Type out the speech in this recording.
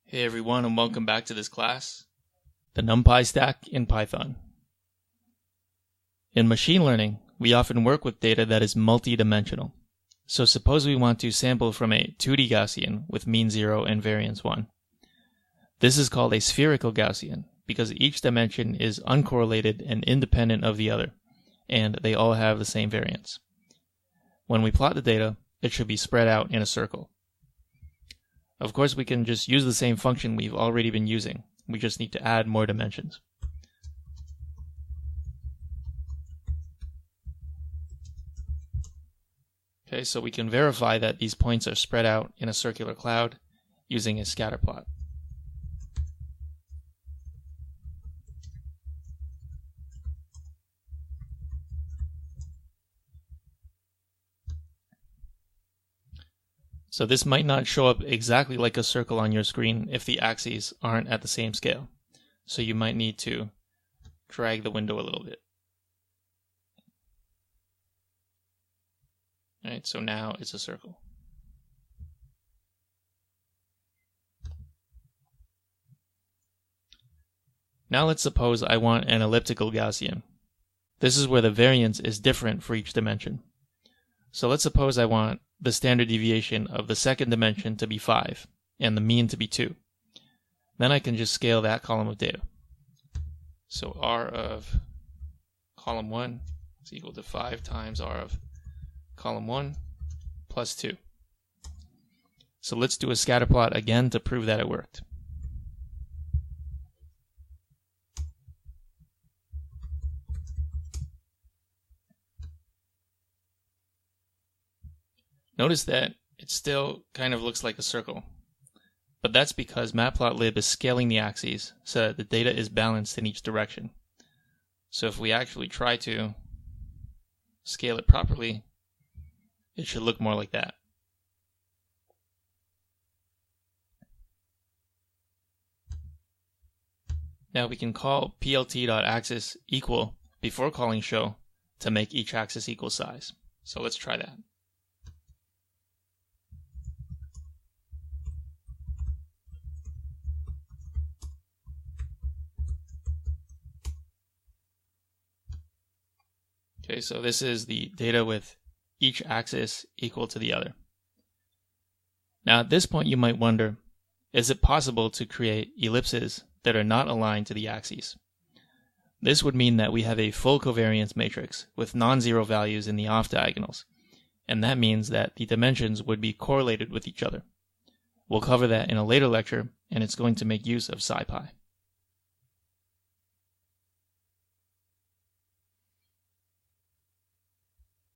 Hey everyone, and welcome back to this class, the Numpy stack in Python. In machine learning, we often work with data that is multi-dimensional. So suppose we want to sample from a 2D Gaussian with mean 0 and variance 1. This is called a spherical Gaussian because each dimension is uncorrelated and independent of the other, and they all have the same variance. When we plot the data, it should be spread out in a circle. Of course, we can just use the same function we've already been using. We just need to add more dimensions. Okay, so we can verify that these points are spread out in a circular cloud using a scatter plot. So this might not show up exactly like a circle on your screen if the axes aren't at the same scale. So you might need to drag the window a little bit. Alright, so now it's a circle. Now let's suppose I want an elliptical Gaussian. This is where the variance is different for each dimension. So let's suppose I want the standard deviation of the second dimension to be 5 and the mean to be 2. Then I can just scale that column of data. So r of column 1 is equal to 5 times r of column 1 plus 2. So let's do a scatter plot again to prove that it worked. Notice that it still kind of looks like a circle, but that's because matplotlib is scaling the axes so that the data is balanced in each direction. So if we actually try to scale it properly, it should look more like that. Now we can call plt.axis equal before calling show to make each axis equal size. So let's try that. Okay, so this is the data with each axis equal to the other. Now at this point you might wonder, is it possible to create ellipses that are not aligned to the axes? This would mean that we have a full covariance matrix with non-zero values in the off diagonals, and that means that the dimensions would be correlated with each other. We'll cover that in a later lecture, and it's going to make use of SciPy.